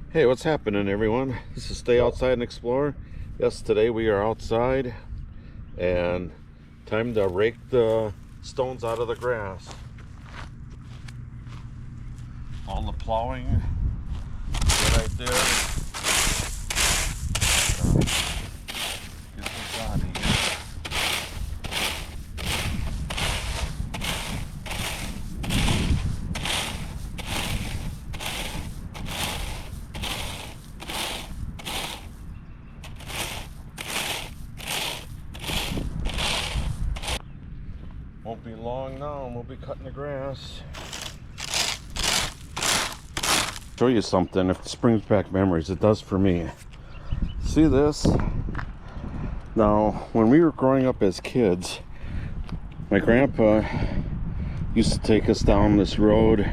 Hey, what's happening, everyone? This is Stay Outside and Explore. Yes, today we are outside and time to rake the stones out of the grass. All the plowing that I did. Get this out of here. Won't be long now and we'll be cutting the grass. Show you something. If this brings back memories, it does for me. See this? Now, when we were growing up as kids, my grandpa used to take us down this road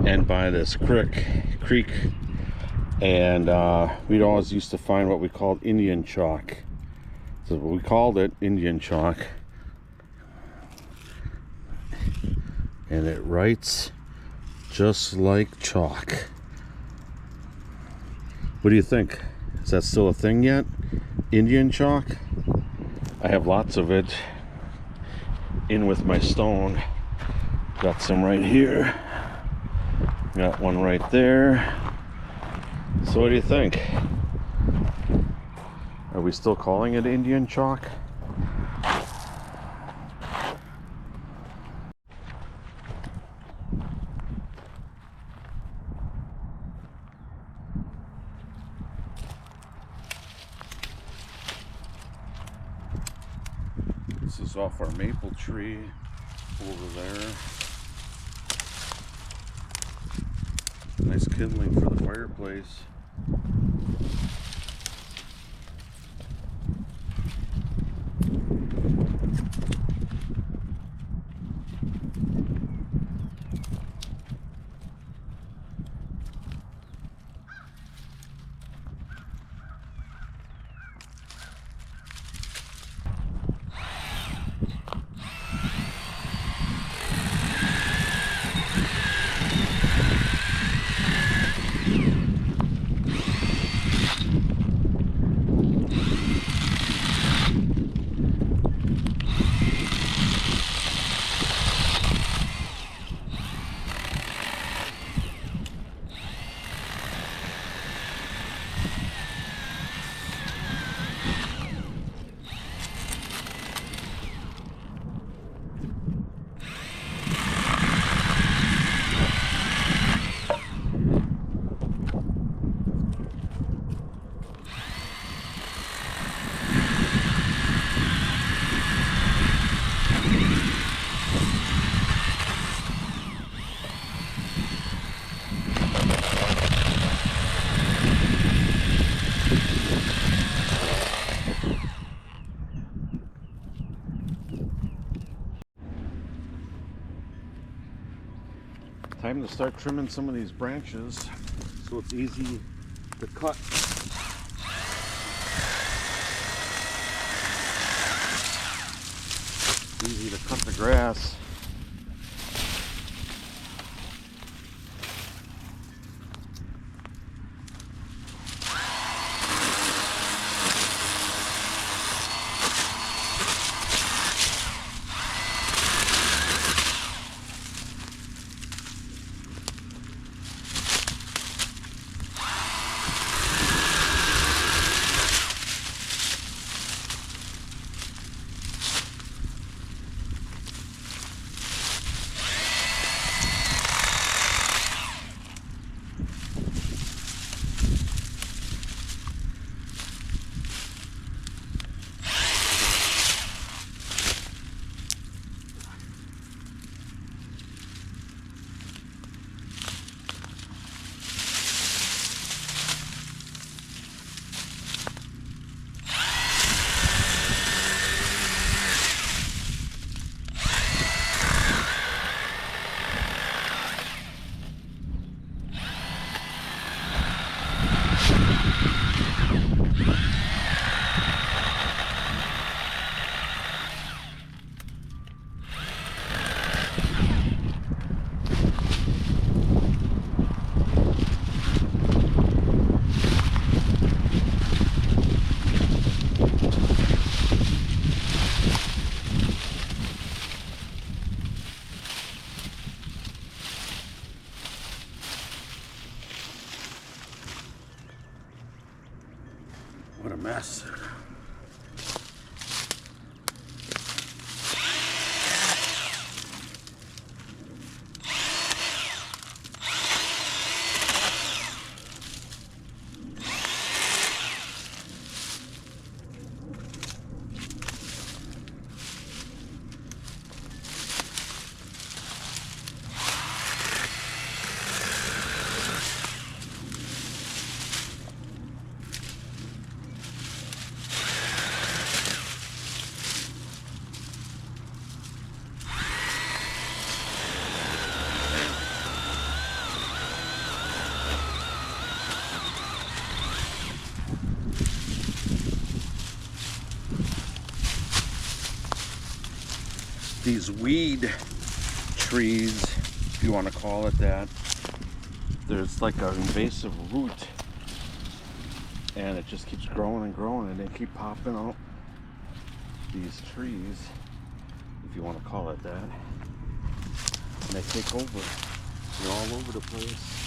and by this creek, and we'd always used to find what we called Indian chalk. So we called it Indian chalk. And it writes just like chalk. What do you think? Is that still a thing yet? Indian chalk? I have lots of it in with my stone. Got some right here. Got one right there. So what do you think? Are we still calling it Indian chalk? This is off our maple tree over there. Nice kindling for the fireplace. Time to start trimming some of these branches so it's easy to cut. Easy to cut the grass. mess. These weed trees, if you want to call it that, there's like an invasive root, and it just keeps growing and growing, and they keep popping out these trees, if you want to call it that, and they take over. They're all over the place.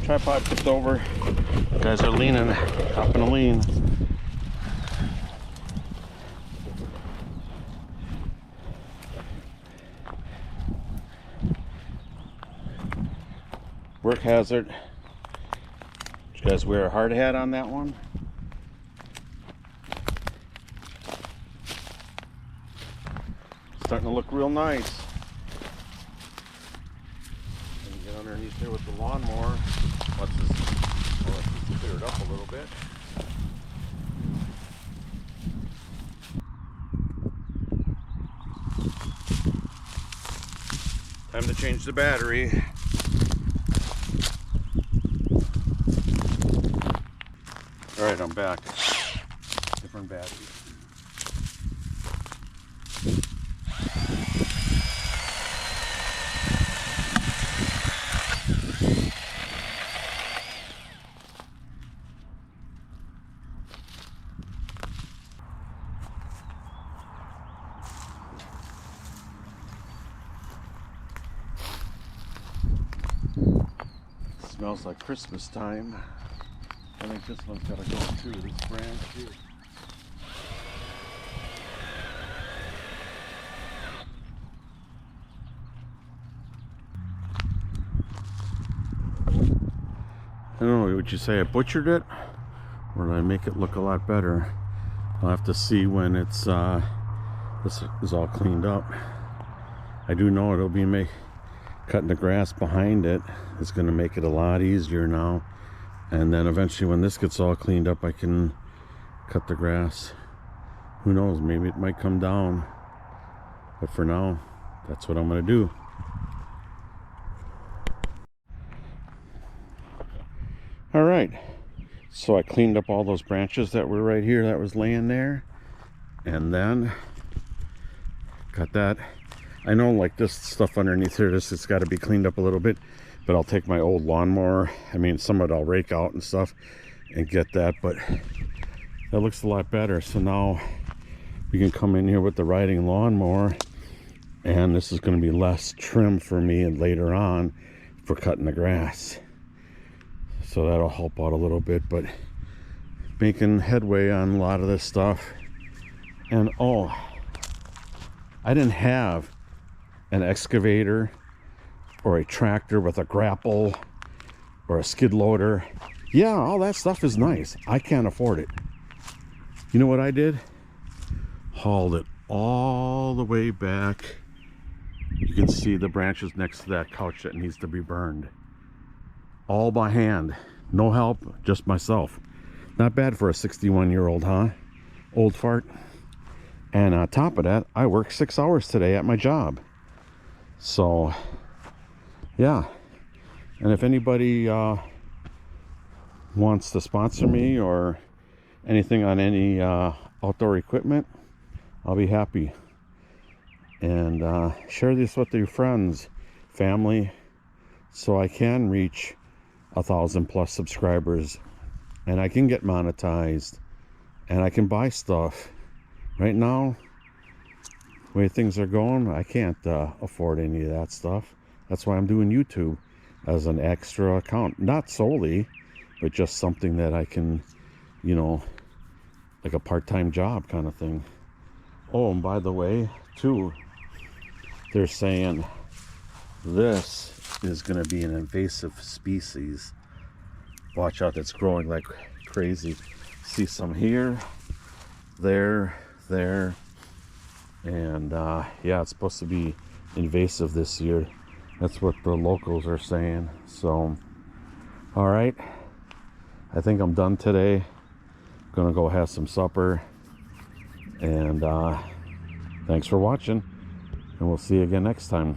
Tripod tipped over. You guys are leaning, hopping a lean. Work hazard. Did you guys wear a hard hat on that one? Starting to look real nice. And get underneath there with the lawnmower. Let's just clear it up a little bit. Time to change the battery. Alright, I'm back. Different battery. Smells like Christmas time. I think this one's got to go too, this branch here. I don't know, would you say I butchered it? Or did I make it look a lot better? I'll have to see when it's this is all cleaned up. I do know it'll be cutting the grass behind it is going to make it a lot easier now. And then eventually when this gets all cleaned up, I can cut the grass. Who knows, maybe it might come down. But for now, that's what I'm going to do. All right, so I cleaned up all those branches that were right here that was laying there. And then got that. I know like this stuff underneath here, this has got to be cleaned up a little bit, but I'll take my old lawnmower. I mean, some of it I'll rake out and stuff and get that, but that looks a lot better. So now we can come in here with the riding lawnmower, and this is going to be less trim for me and later on for cutting the grass. So that'll help out a little bit, but making headway on a lot of this stuff. And oh, I didn't have an excavator or a tractor with a grapple or a skid loader. Yeah, all that stuff is nice. I can't afford it. You know what I did? Hauled it all the way back. You can see the branches next to that couch that needs to be burned. all by hand. No help, just myself. Not bad for a 61-year-old, huh? Old fart. And on top of that, I work 6 hours today at my job. So, yeah. And if anybody wants to sponsor me or anything on any outdoor equipment, I'll be happy. And share this with your friends, family, so I can reach 1,000+ subscribers and I can get monetized and I can buy stuff. Right now, the way things are going, I can't afford any of that stuff. That's why I'm doing YouTube as an extra account. Not solely, but just something that I can, you know, like a part-time job kind of thing. Oh, and by the way, too, they're saying this is going to be an invasive species. Watch out, that's growing like crazy. See some here, there, and yeah, it's supposed to be invasive this year. That's what the locals are saying. So, all right, I think I'm done today. Gonna go have some supper, and thanks for watching, and we'll see you again next time.